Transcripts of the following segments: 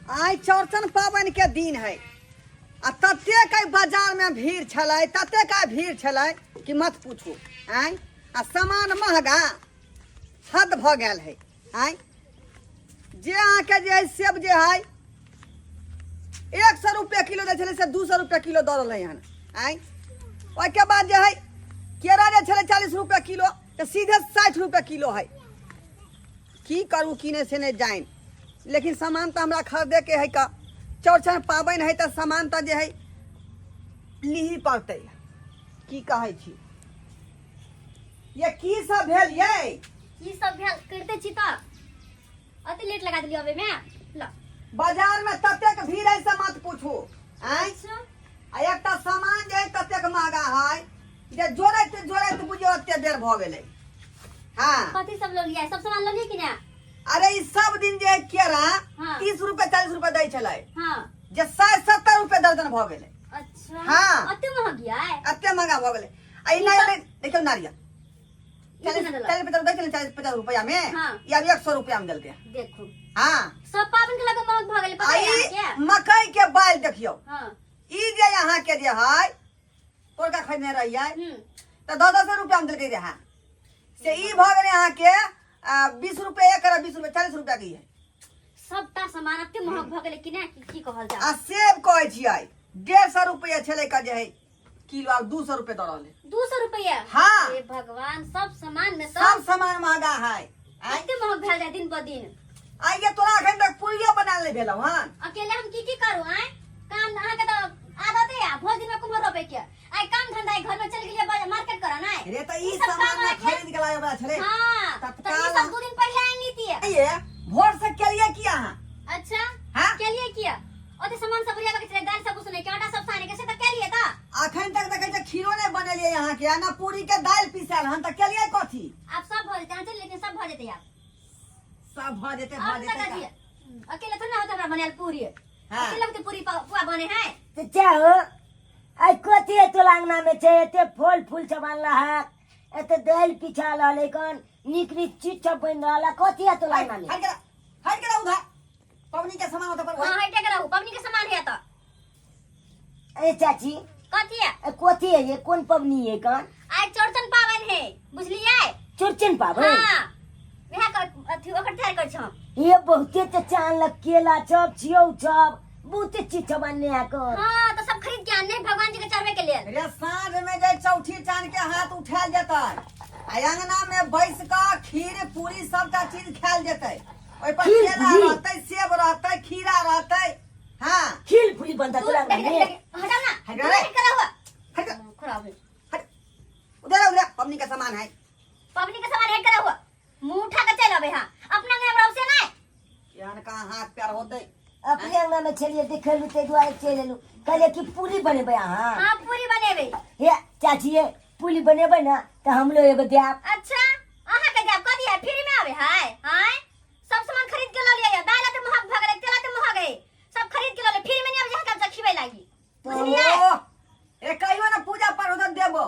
आई चौरचन पावन के दिन है आ तते के बाजार में भीड़ छलै तते का भीड़ छलै कि मत पूछू। आई आ सामान महंगा हद भ गेल है। आई जे अहाँ के जे सेब जे है 100 रुपया किलो दे छलै से 200 रुपया किलो दऽ रहलै हन। आई ओइ के बाद जे है केरा जे छलै 40 रुपया किलो तो सीधे 60 रुपया किलो है। की करूँ किने से नहीं जाइन लेकिन सामान तो हमरा खरीदे के है का चौरचन पाबन है तो सामान तो जे है लीही पड़ते। की कहे छी ये की सब भेल ये की सब भेल करते छी त अति लेट लगा दिलियो अबे में ल बाजार में तते के भीड़ है से मत पूछू। आई आ एकटा सामान जे है तते के महंगा है जे जोड़ैत बुझियो ओते देर भ गेलै। हां कथि सब लो लिया सब सामान लो लिए कि ना? अरे ई सब दिन जे केरा हाँ। 30 रुपया 40 रुपया दै छलै हां जे 60-70 रुपया दर्जन भ गेलै। अच्छा हाँ। अति महंगी है अते महंगा भ गेलै। आ ई नहीं देखियो नारियल 40 रुपया दै छलै 40-50 रुपया में हाँ। या 100 रुपया में देलकै। देखो हां सब पावन के लगे महंग भ गेल पता है आई क्या? मकई के बाल देखियो हां ई जे यहाँ के जे है तोरका खरीदने रहियै तो 10-10 रुपया में देलकै रहा से ई भ गेलै यहाँ के 20 रुपया एक 20 रुपया 40 रुपया की है। सबटा सामान अति महंग भ गेल कि ना की कहल जा? आ सेब कहै छियै 150 रुपया छलै का जे है किलो आब 200 रुपया दऽ रहलै। 200 रुपया? हाँ। हे भगवान सब सामान में सब सामान महंगा है। अति महंग भेल जाए दिन ब दिन। आइए तोरा अखन तक पूरियो बना ले भेलौ हन। अकेले हम की करू आए काम अहाँ के तो आदत है भोज दिन में कुम्हर रोपे के आई काम धंधा है घर में चल गेलिए मार्केट करा ना रे त ई सामान में खरीद के लाए वाला छलै। हां तो ये सब 2 दिन पहले आई नीति है। ये भोर से केलिए किया हां? अच्छा हाँ? के लिए किया ओते सामान सब बुढ़िया के चले दाल सब उसने के आटा सब साने के से त के लिए ता अखन तक त कहै खीरो नहीं बनेलिए यहाँ के ना पूरी के दाल पीसल हन त केलिए कथी? आप सब भर जाते लेकिन सब भर जेते आप सब भ जेते आप लगा दिए अकेले तो ना होता हमरा बनाल पूरी हाँ। अकेले तो पूरी पुआ बने है तो क्या हो आई कोती है तो लांगना में छे एते फल फूल सब बनला है एते दाल पिछा ला लेकिन निक निक चीज सब बन रहला कोती है तो लांगना में हट के उधर पवनी के सामान होता पर हां हटे के रहू पवनी के सामान है तो ए चाची कथी है ए कोती है ये कौन पवनी है कौन आज चौरचन पावन है बुझलिए? चुरचन पावन हां वह कर अथी ओकर तैयार कर छ ये बहुते तो चान लग केला चप छियो चप बहुते चीज सब बनने आ कर हां तो सब खरीद के आने भगवान जी के चढ़ावे के लिए। रे साँझ में जे चौठी चांद के हाथ उठाल जेतै आ अंगना में बैस का खीर पूरी सबटा चीज खायल जेतै। ओइ पर खीर केला पूरी? रहतै सेब रहतै खीरा रहतै। हां खीर पूरी बनता तो लांगना में हटा ना हटा रे। करा हुआ हट खराब है हट उधर पवनी का सामान है। पवनी के सामान है करा हुआ मुंह उठा के चल अबे हां अपना में हमरा उसे नहीं यान का हाथ पैर होतै। अपने अंगना में चलिए देखलू ते दुआरे चले लू कहले कि पूरी बनेबे हां हां पूरी बनेबे। ये चाची ये पूरी बनेबे ना तो हम लोग एगो देब। अच्छा आहा के जब कदी है फ्री में आवे हाय हाय सब सामान खरीद के ला लिया दाल तो महग भ गेलै तेल तो महग है सब खरीद के ला ले फ्री में नहीं आवे जहां का खिबै लागी बुझलिए? ए कहियो ना पूजा पर होतै देबो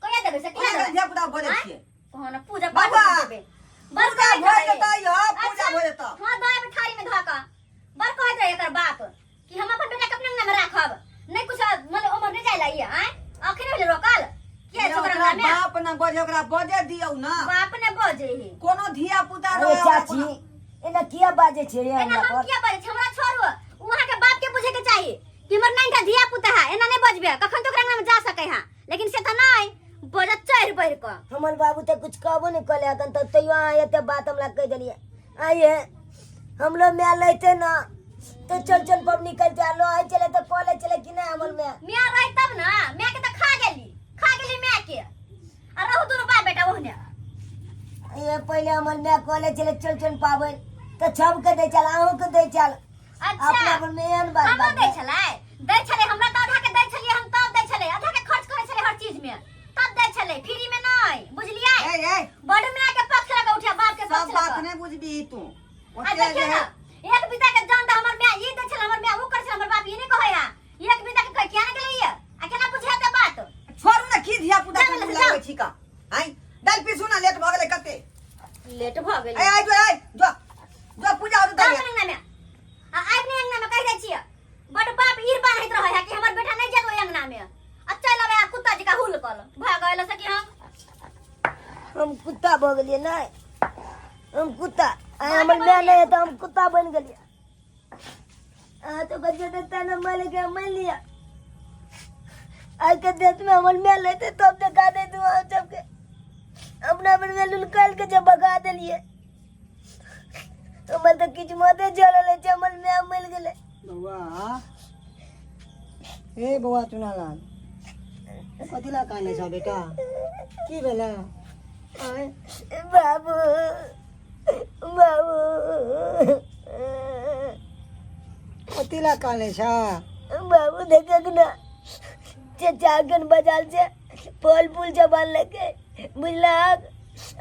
कहिया देबे से पूजा किया के पूजा बजे छियै। कौन पूजा बाबा, पाठ देबे बस पूजा कहैत भऽ रहे। जेतै यो पूजा अच्छा, भऽ जेतै। हां दाब थारी में धऽ कऽ बर कहैत रहे एकर बाप कि हम अपन बेटा के अपना अंगना में राखब नहीं कुछ मतलब उमर नहीं जाइला ये आय आखिर में रोकल के छोकरा ओकरा में बाप ना बजे ओकरा बजे दियौ ना बाप ने बजे ही कोनो धिया पुता अरे रहे चाची एना किया बाजे छे रे एना हमरा हम पर किया बाजे हमरा छोड़ू वहां के बाप के पूछे के चाहिए कि हमर नहीं था धिया पुता है एना नहीं बजबे कखन तो अंगना में जा सके हां लेकिन से तो नहीं बजत चढ़ बढ़ के हमर बाबू तो कुछ कहबो नहीं कले अखन तो तैयो एते बात हमरा कह देलिए आइए हम लोग में लेते ना तो चल पवनी कर चालो आइ चले तो पले चले कि ना हमर में मियां रही तब ना मैं के तो खा गेली मैं के आ रहू दोनों बाप बेटा ओहने ये पहले हमर में कॉलेज चले चल पावन तो छब के दे चल आहू के दे चल अच्छा अपना पर मेन बात हम दै छले हमरा तो आधा के दै छलिए हम तब दै छले आधा के खर्च करे छले हर चीज में तब दै छले फ्री में नहीं बुझलिए? ए बड़ में के पक्ष लगा उठिया बाप के सब पक्ष बात लगा नहीं बुझबी तू आ ओते देखिए जे ना एक बिता के जान द हमर में ई दै छले हमर में ऊ कर छले हमर बाप ई नहीं कहे या एक बिता के किया ना गेलै ये आ केना बुझे त बात छोड़ू ना की धिया पुता चल, के चल। लागै छी का आई दाल पीसू ना लेट भ गेलै कते लेट भ गेल ए आई जो जो पूजा होत अपने अंगना में आ अपने भ गेलिए नहीं हम कुत्ता आय हमर मैं नहीं है तो हम कुत्ता बन गेलिए तो कहिए देता न माले के मान लिया आज के देश में हमर मैं लेते तब दिखा दे तू हम सबके अपना बन में लुलकाल के जब भगा देलिए हमर तो किछ मते जलले चमल में मिल गेले बउआ ए बउआ चुनालाल कथिला काने छ बेटा की भेला आय बाबू बाबू कथिला काने छ बाबू देखे ना चागन बाजार से फल फूल जबान लेके बुझला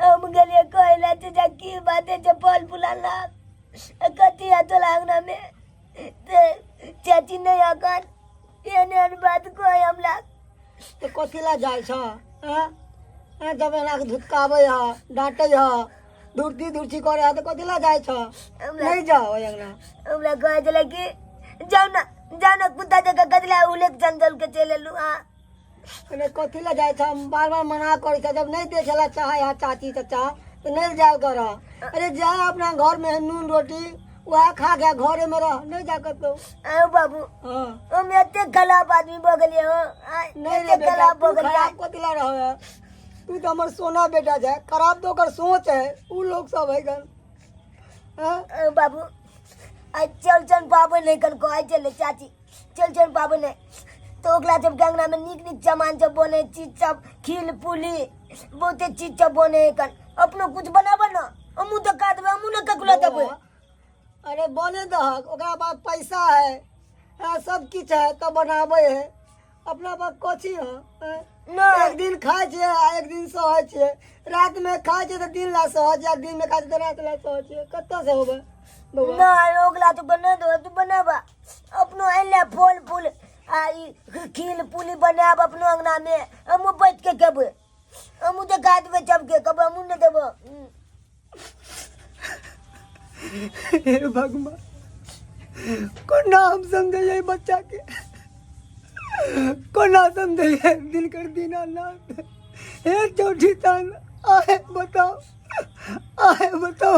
हम गलिए कहला चाचा की बातें जो फल फूल लाग कथी आ तो लागना में ते चाची नहीं आकर ये ने बात को हम लाग तो कथिला जाय छ हां जब एना के धुतकावे ह डांटे ह दूरती करे ह तो कथिला जाय छ नहीं जाओ यंगना हमरा कह चले कि जाओ ना कुत्ता जगह गदला उलेक जंगल के चले लू हां अरे कथिला जाय छ बार बार मना करे छ जब नहीं देखेला चाहे हा चाची चाचा तो नहीं जाओ कर अरे जा अपना घर में नून रोटी वह खा गया घरे में रह नहीं जा कर तो आओ बाबू हां हम एते खराब आदमी बगलिए हो नहीं रे एते बेटा खराब तू बगलिए खराब कथिला रह तू तो हमर सोना बेटा है खराब तो कर सोच है उ लोग सब है गन हां आओ बाबू आज चल पाबन नहीं कन को आज चले चाची चल पाबन है तो ओकला जब गंगना में निक सामान सब बने चीज सब खील पुली बहुते चीज सब बने कन अपनो कुछ बनाबो ना हमू तो का देबे हमू ना ककुला देबे अरे बने दहक ओकरा पास पैसा है सब किछ है तो बनाबे है अपना पास कोची है ना एक दिन खाए छे आ एक दिन सहै छे रात में खाए छे तो दिन ला सहै छे दिन में खाए छे तो रात ला सहै छे कत्तो से होबे बउआ ना ओकला तो बना दो तू बनाबा अपनो एले फल फूल आई खील पुली बनाब अपनो अंगना में हमू बैठ के केबे हमू तो गा देबे सबके कब हमू न देबो हे भगवान को नाम समझे ये बच्चा के को ना समझे ये दिन कर दीना नाथ हे चौठी तान आए बताओ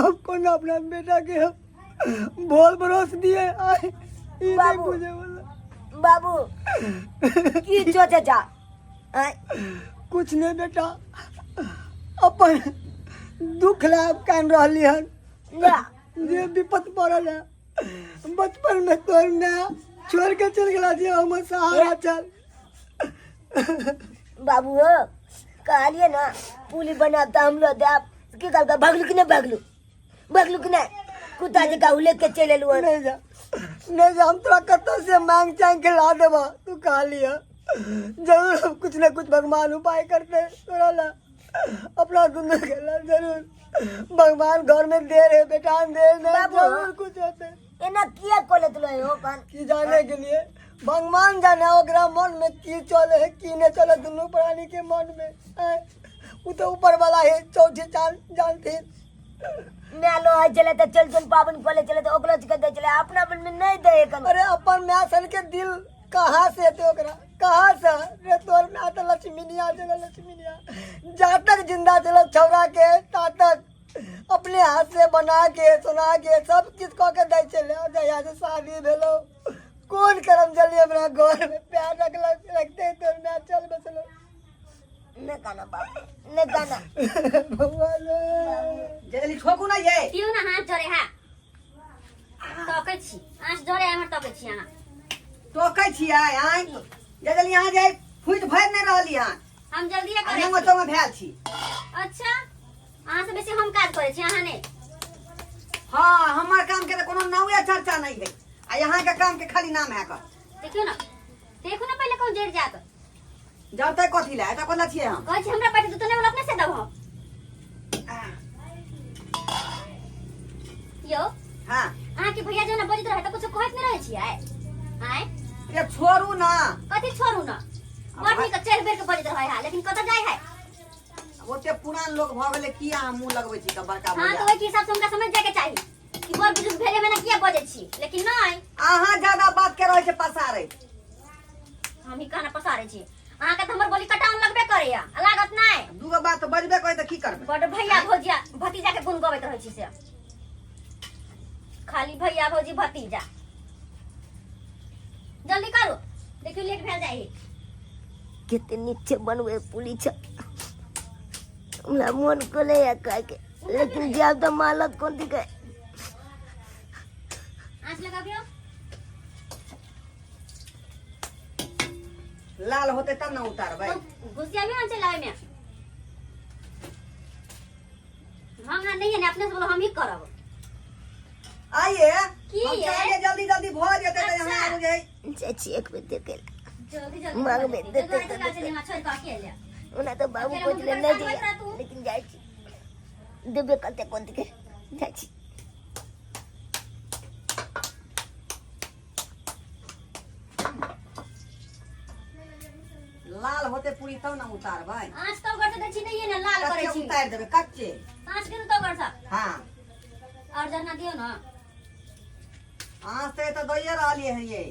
हमको ना अपना बेटा के हम बोल भरोस दिए आए ये नहीं बाबू। बुझे वाला बाबू की सोचे जा आय कुछ नहीं बेटा अपन दुख लाभ कान रहली हन ना जे विपत पड़ल है बचपन में तोर ना छोड़ के चल गला जे हम सहारा चल बाबू हो कहलिए ना पुली बनाता हम लोग देब की कर का भागलू कि नहीं भागलू कि नहीं कुत्ता जगह उले के चले लू नहीं जा हम तोरा कत्तो से मांग चांग के ला देबा तू कहा लिया जरूर हम कुछ न कुछ भगवान उपाय करते तोरा ला अपना दुनिया के ला जरूर भगवान घर में दे रहे बेटा दे नहीं बाबू। जरूर कुछ होते एना किया कोलत लो हो कन की जाने के लिए भगवान जाने ओकरा मन में की चले है की नहीं चले दोनों प्राणी के मन में वो तो ऊपर वाला है चौथी जानती मैं लो है चले तो चल पावन कोले चले तो ओकरा के दे चले अपना मन में नहीं दे कन अरे अपन मैं सन के दिल कहाँ से थे ओकरा कहाँ से रे तोर में आता लक्ष्मीनिया जा तक जिंदा चल छौरा के ता तक अपने हाथ से बना के सुना के सब किस को के दे चले जया से शादी भेलो कौन करम जल्दी अपना घर में प्यार रखते तोर में चल बसलो न गाना बाबू न गाना भगवान जल्दी ठोकू ना ये पियो ना हाथ जोड़े हा तकै छी आँस जोड़े हमर तकै छी अहाँ टोकै छियै आइ जल्दी यहाँ जाए फुट भर नहीं रहली हन हम जल्दी करे अनेगो तो में भेल छी अच्छा अहाँ से बेसी हम काज करे छी अहाँ ने हाँ हमार काम के तो कोनो नाउए चर्चा नहीं है आ यहाँ के काम के खाली नाम है कर देखियो ना देखो ना पहले कौन जड़ जात जब तक कथी ला एटा कोला छियै हम कहै छी हमरा पैसे तो नहीं अपने से दब हम यो हाँ अहाँ के भैया जो ना बजित रहे तो कुछ कहत नहीं रहे छी आय ये छोड़ू ना कथी छोड़ू ना बड़ नीक चढ़ बेर के बजित रहे है लेकिन कत जाय है ओते पुरान लोग भ गेले किया हम मुंह लगबै छी का बड़का हां तो भैया ओहि हिसाब से हमरा समझ जाय के चाहिए कि बड़ बुजुर्ग भेले में ना किया बजे छी लेकिन नहीं अहाँ ज्यादा बात के रहे छै पसारे हम ही कहना पसारे छी अहाँ के तो हमर बोली कटाउन लगबे करे या लागत नहीं दूगो बात तो बजबे करे तो की करबे। बड़ भैया भौजिया भतीजा के गुण गबैत रहै छी से खाली भैया भौजी भतीजा जल्दी करू देखियो लेट भेल जाई कितने नीचे बनवे पुली छ हमरा मन को ले या कह के लेकिन जब तो मालक कौन दिखे आंच लगाबियो लाल होते तब ना उतारबै। गुस्सा भी आंच लाए में हम ना नहीं है अपने से बोलो हम ही करब आइए की हम ये? चलिए जल्दी जल्दी भ जेते त अच्छा। यहाँ आ जाए। चाची एक मिनट देखे जल्दी जल्दी मांग कर में देते देते तो गाड़ी से निमा छोड़ के अकेले उन्हें तो बाबू अकेले को मुझे लेने परेशान दिया मत रह तू। लेकिन जाए देवे करते कौन दिखे चाची लाल होते पूरी तब ना उतारबै। आंच तो कर दे छी नहीं ना लाल करे कच्चे छी उतार देबै कच्चे। आंच के तो कर सा हाँ और जना दियो ना आज से तो दैये रहलिए हैं ये।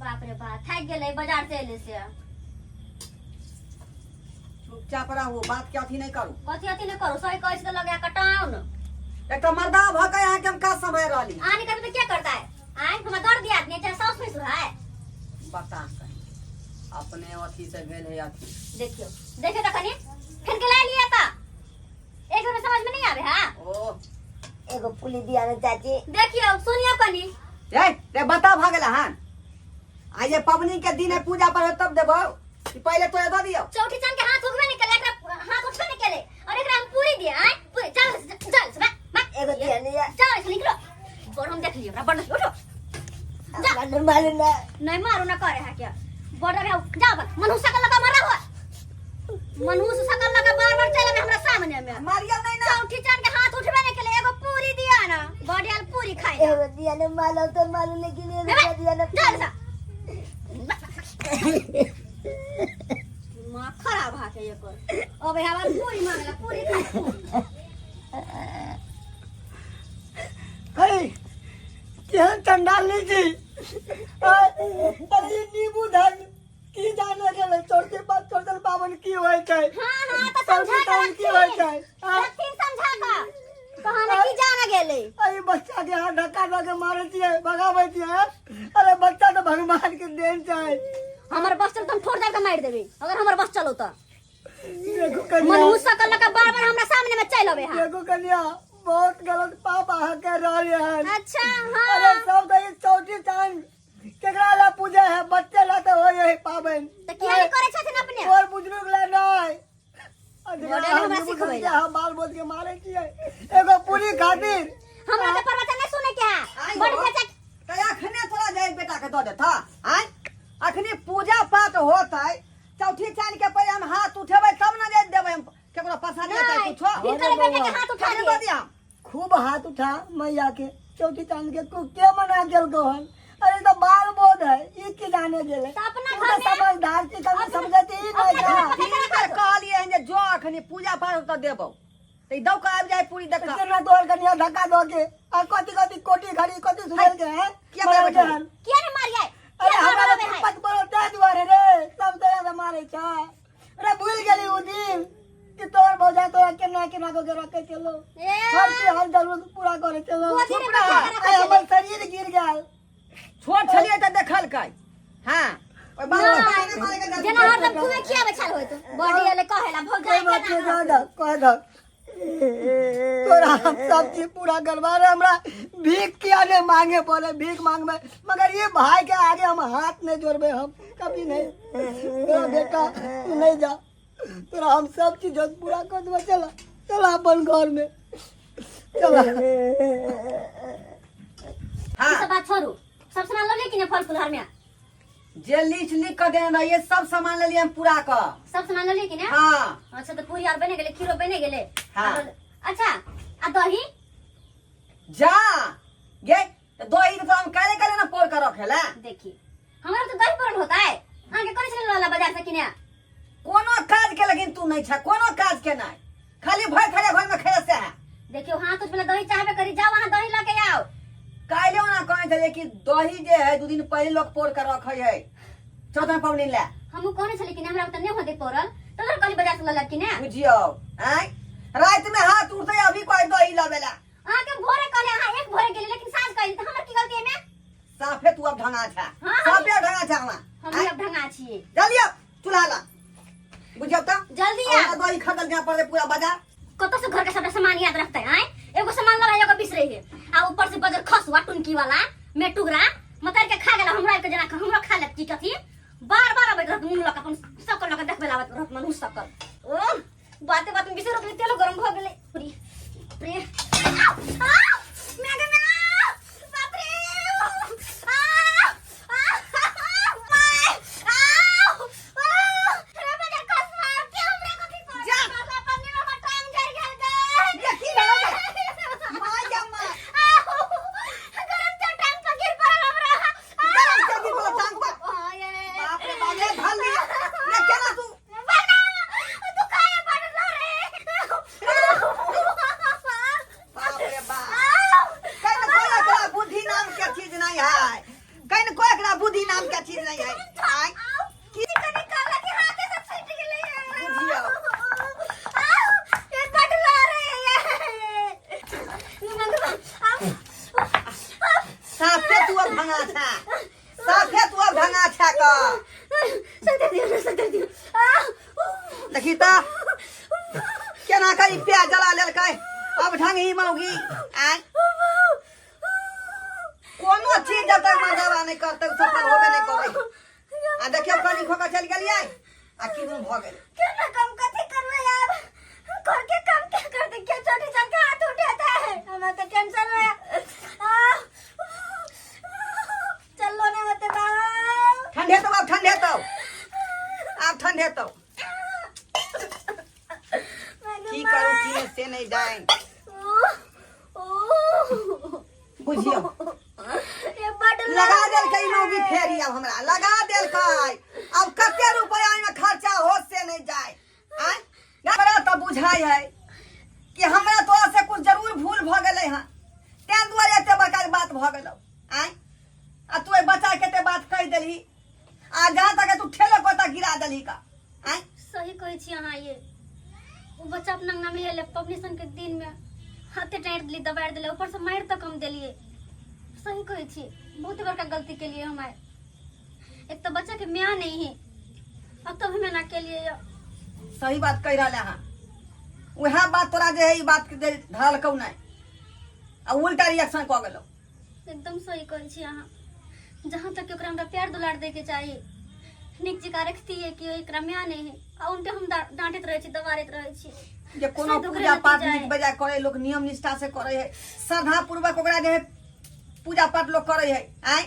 बाप रे बाप थक गेलै बाजार से एले से चुपचाप रहू बात के अथी नहीं करू। कथी अथी ने करू सही कह के लगे कटाउन एक तो मर्दा भके यहाँ के हम का समय रहली आने का तो क्या करता है आए हम दौड़ दिया आदमी चाहे सास में सुहा है बता कहीं अपने अथी से भेल है अथी। देखियो देखे तो कनी फिर के ला लिया था एक में समझ में नहीं आवे हां ओ एगो पुली दिया ना चाची देखियो सुनियो कनी रे बता भागला हन आज ये पबनी के दिन है पूजा पर तब देबो कि पहले तो दे दियो। चौकी चांद के हाथ उठबे नहीं करे एकरा हाथ उठबे नहीं करे और एकरा हम पूरी दिया आए पूरी चल बा एगो दिया नहीं चल से निकलो और हम देख लियो एकरा बड़ उठो मालूम मालूम ना नहीं मारू ना करे है क्या बॉर्डर है जा बस मनु सकल लगा मारा हुआ मनु सकल लगा बार-बार चले हमरा सामने में मारिया नहीं ना चौकी चांद के हाथ उठबे नहीं करे एगो पूरी दिया ना बॉडील पूरी खाए एगो दिया ना मालूम तो मालूम लेकिन एगो दिया ना चल सा मां खराब है के एकर अब हवा पूरी मांगला पूरी खाए है केहन चंडाल नहीं थी अरे नींबू धन की जाने गेले चौथे पावन की होय छै। हां तो समझा पावन की होय छै। फिर समझा का कहां की जाना गेले अरे बच्चा के हाथ धक्का दे के मारे छियै भगाबै छियै। अरे बच्चा तो भगवान के देन छै। हमर बस चल तुम ठोड़ दे के मार देबे अगर हमर बस चलो तो देखो कन्या मनु सकल लगा बार-बार हमरा सामने में चल आवे हां देखो कन्या बहुत गलत पाप अहाँ कर रहले हन। अच्छा अरे हां सब तो चौठी चांद केकरा ला पूजा है बच्चे ला तो होय है पावन तो किया नहीं करे छथिन अपने और बुजुर्ग ला नहीं। मोडल हमरा सिखबै ला। हम बाल बोल के मारे छियै एगो पूरी खातिर हमरा के प्रवचन नहीं सुने के है बड़ बेटा तो अखने तोरा जाए बेटा के दो देता आय अखनी पूजा पाठ होत है चौठी चांद के पहले हम हाथ उठेबै तब ना दे देबै हम केकरो पसाने है नहीं, कुछो फिर करे बेटे के हाथ उठा दे दिए हम खूब हाथ उठा मैया के चौठी चांद के के मना गेल हन। अरे तो बाल बोध है ई के जाने गेले तो अपना तू घर तो में समझदार छी कभी समझते ही नहीं अपना घर था। में ठीक है कहलिए हैं जे जो अखनी पूजा पाठ तो देबो तो दौ का आबि जाए पूरी देखा केना तोर कनिया धक्का दो के आ कथी कोटी घड़ी कथी सुनेल के है किया बैठल? मारे हन। किया ने मारिया अरे किया हमारा मारबे है पत बोलो ते दुआरे रे सब तरह से मारे छ। अरे भूल गेली उ दिन कि तोर बोझा तोरा केना केना को के रखे चलो ए हर चीज हर जरूरत पूरा करे चलो गोदी रे चुप रह। बच्चा आय हमर शरीर गिर गेल छोट छलिए त देखल कै हां ओइ बाल बच्चा मारे के जना हरदम खुए खिया बछाल होय तो बॉडी वाले कहेला भग कोई जाए बात नहीं के ना दादा कह दो तोरा हम सब चीज पूरा करवा रहे हमरा भीख किया ने मांगे बोले भीख मांग में मगर ये भाई के आगे हम हाथ नहीं जोड़बे हम कभी नहीं। तोरा बेटा तू नहीं जा तोरा हम सब चीज पूरा कर देबो चला चला अपन घर में चला। हां सब बात छोड़ू सब सामान लो लेकिन फल फूल हर में जे लिख कर देना ये सब सामान ले लिए हम पूरा का सब सामान लो लेकिन हां अच्छा तो पूरी और बने गेले खीरो बने गेले हाँ। अच्छा आ दही जा गे तो दो ही तो हम काले काले ना पोर कर रखेला देखिए हमारा तो दही पूरन होता है आगे कौन से वाला बाजार से किने कोनो काज के लेकिन तू नहीं छ कोनो काज के नहीं खाली भय खड़े घर में खेले से है देखियो हाथ उस पहले दही चाहबे करी जाओ वहां दही लेके आओ काले ना कहे थे कि दही जे है 2 दिन पहले लोग पोड़ कर रखे है चौथा पवनी ला हमहू कहने छली कि हमरा उतने होते पड़ल तो कल बाजार से ललक कि ना बुझियो हैं रात में हाथ उठते अभी कोई दही लवेला के भोरे कहले हां एक भोरे गेली लेकिन साँझ कहली त हमर की गलती है में साफे तू अब ढंगा था हाँ, साफे ढंगा था हम अब ढंगा छिए जल्दी अब चुला ला बुझियो त जल्दी आ और दही खदल जा पड़े पूरा बाजार कतो से घर के सब सामान याद रखते हैं एगो सामान लगा एगो बिसरे है आ ऊपर से बजर खसवा टुनकी वाला मेटुगरा मतर के खा गेला हमरा के जना हमरो खा लेत की कथी बार आबे रहत मुंह लक अपन सकल लक देखबे लावत रहत मनुष्य सकल ओ बाते बात में बिसर रोकली तेलो गरम भ गेले पूरी प्रे मेगा ना बाप रे देखी तो केना करी प्याज जला लेलकै अब ढंग ही मौगी आय कोनो चीज जब तक मजावा नहीं करते सफल होबे नहीं करे आ देखियो कनी खोका चल गेलियै आ की भ गेल केना कम कथी करबै यार कर के कम क्या कर दे क्या छोटी चल के हाथ उठाता है हमें तो टेंशन है चलो ने मत बाबा ठंडे तो अब ठंडे तो आप ठंडे तो की करू की से नहीं जाए बुझियो ये बड़ लगा देलकै लोगी फेरी अब हमरा लगा देलकै अब कते रुपया में खर्चा हो से नहीं जाए आय हमरा तो बुझाई है कि हमरा तोरा से कुछ जरूर भूल भ गेलै हां तै दुआरे एते बड़का बात भ गेलौ आय आ तू बच्चा केते बात कह देली आ जहां तक तू ठेले कोता गिरा देली का आय सही कहै छी अहाँ ये वो बच्चा अपना नाम ले पब्लिशन के दिन में हाथे टाइट दिली दबाड़ दिले ऊपर से मार तक हम देलिए सही कहै छी बहुत बड़का गलती के लिए हमारे एक तो बच्चा के म्याँ नहीं है अब तो भी मैं ना के लिए सही बात कह रहा हां वह बात तोरा जे है ई बात के धरल कौ नहीं आ उल्टा रिएक्शन क गेलो एकदम सही कहै छी अहाँ जहाँ तक ओकरा हमरा प्यार दुलार दे के चाहिए निक जिका रखती है कि एकरा म्याँ नहीं है आ उनके हम डांटत रहे छी दबारत रहे छी जे कोनो पूजा पाठ नीक बजा करे लोग नियम निष्ठा से करे है श्रद्धा पूर्वक ओकरा जे पूजा पाठ लोग करे है आय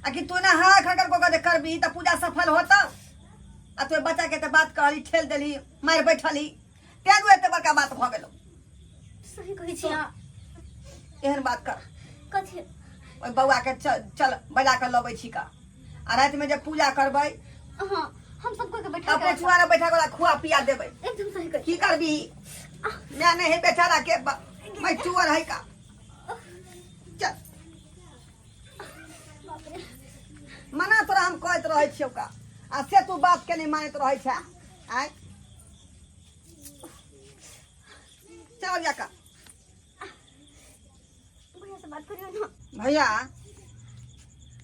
आ कि तू ना हा खकर को के करबी त पूजा सफल होता आ तू बच्चा के त बात कहली ठेल देली मार बैठली ते दु एते बड़का बात भ गेलो सही कहै छी अहाँ एहन बात कर कथी ओइ बौआ के चल बजा के लबै छी का आ रात में जब पूजा करबै हाँ हम सबको के बैठा तब पछुआरा बैठा के खुआ पिया देबै एकदम सही कहै की करबी मैं नहीं बेचारा के मैं चुअर है का चल मना तोरा हम कहत रहे छियौ का आ से तू बात के नहीं मानत रहे छै आय चल जा का भैया से बात करियो ना भैया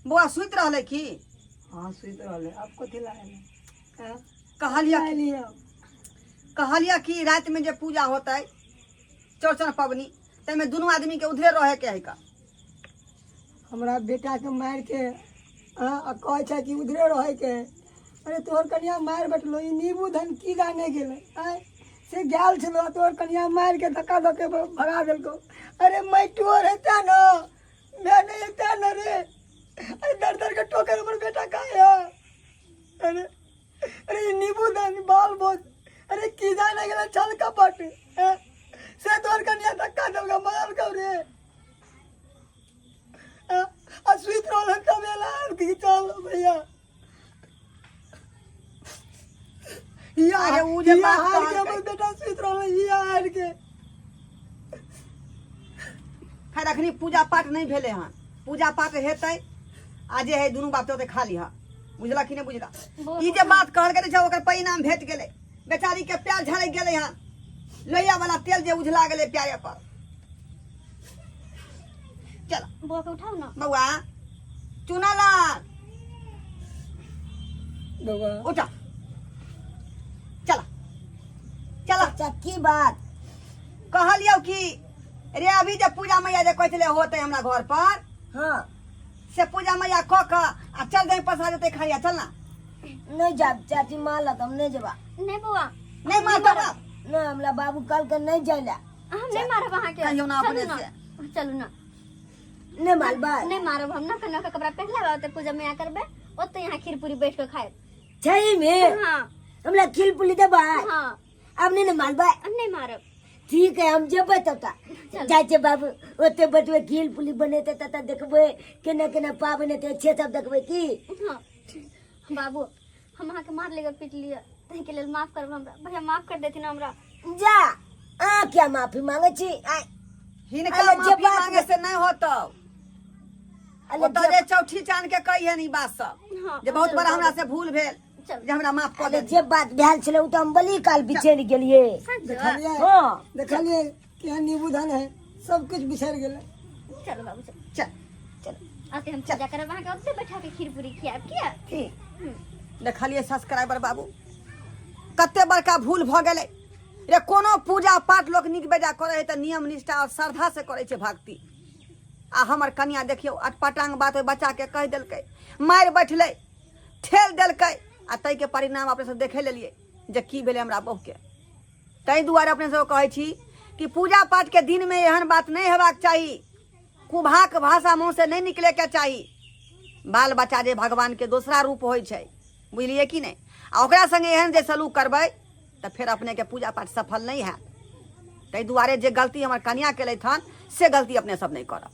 बुआ सुत रहले की हाँ सुत रहले आप कथी लाए कहलिया कि रात में जे पूजा होता चौरचन पबनी तमे दोनों आदमी के उधरे रहे के है का हमरा बेटा के मार के कहे छै कि उधरे रहे के अरे तोहर कनिया मार बैठलो ई नींबू धन की गाने गेले से गेल छलो तोहर कनिया मार के धक्का धक्के भगा देलको अरे मैं टोर हेता न मैं नहीं हेता न रे अरे दर के टोकर हमर बेटा काहे अरे अरे नींबू धन बाल बहुत अरे की जाने गेले चल कपट से तोहर कनिया धक्का देलको मार कब रे स्वीट रोल तब एलान की चल भैया अरे उ जे बात हार के कहलकै। हमर बेटा स्वीट रोल हार के खैर अखनी पूजा पाठ नहीं भेले हन पूजा पाठ हेतै आ जे है दुनू बाप तो खा लिहा बुझला कि नहीं बुझला ई जे बात कहल गेलै छै ओकर परिणाम भेट गेलै बेचारी के प्यार झड़क गेलै हन लोहिया वाला तेल जे उझला गेलै प्यारे पर चल बुआ के उठाओ ना बउआ चुनालाल बउआ उठा चला चला चाचा की बात कहलियो कि रे अभी जे पूजा मैया जे कहले होते हमरा घर पर हाँ से पूजा मैया क के आ चल दे पसा देते खाइया चल ना नहीं जाब चाची मालत हम नहीं जबा नहीं बुआ नहीं मारता बाप नहीं हमरा बाबू कल के नहीं जाइला हम नहीं मारब अहाँ के कहियो ना अपने से चलू ना नहीं मालबा नहीं मारब हम ना कन्या का कपड़ा पहन लेबा ओते पूजा में करबे ओते यहाँ खीर पूरी बैठ के खाए सही में हाँ हमरा खिल पुली देबा हाँ अब नहीं मालबा नहीं मारब ठीक है हम जेबै तब चाचे बाबू ओते बटवे खिल पुली बनेते तब देखबै केना केना पाबनि ते अच्छे सब देखबै की हाँ बाबू हम अहाँ के मार लेगा पीट लिया तही के लेल माफ करब हमरा भैया माफ कर देती ना हमरा जा आ क्या माफी मांगे छी आय हिनका अरे जे माफी बात मांगे से नहीं होतो अरे ओतो जे चौठी चांद के कहिए नी बात सब हाँ जे बहुत बड़ा हमरा से भूल भेल चल जे हमरा माफ कर अरे दे जे बात भेल छले उ त हम बली काल बिछेर गेलिए देखलिए हां देखलिए केहन नींबू धन है सब कुछ बिछड़ गेलै चलो बाबू चल चल चल आते हम पूजा करब अहाँ के ओते बैठा के खीर पूरी खियाब किया ठीक देखलिए सब्सक्राइबर बाबू कते बड़का भूल भ गेलै रे कोनो पूजा पाठ लोग नीक बेजा करे है त नियम निष्ठा और श्रद्धा से करे छै भक्ति आ हमर कन्या देखियो अटपटांग बात ओइ बच्चा के कह देलकै मार बैठले ठेल देलकै आ तै के परिणाम अपने सब देखे लेलिए जे की भेलै हमरा बहू के तै दुआरे अपने सब कहै छी कि पूजा पाठ के दिन में एहन बात नहीं हेबाक चाही कुभाक भाषा मुंह से नहीं निकले के चाही बाल बच्चा जे भगवान के दूसरा रूप होय छै बुझलिए कि नहीं आ ओकरा संगे एहन जे सलूक करबै तो फिर अपने के पूजा पाठ सफल नहीं हैत तै दुआरे जे गलती हमर कन्या केलथि हन से गलती अपने सब नहीं करब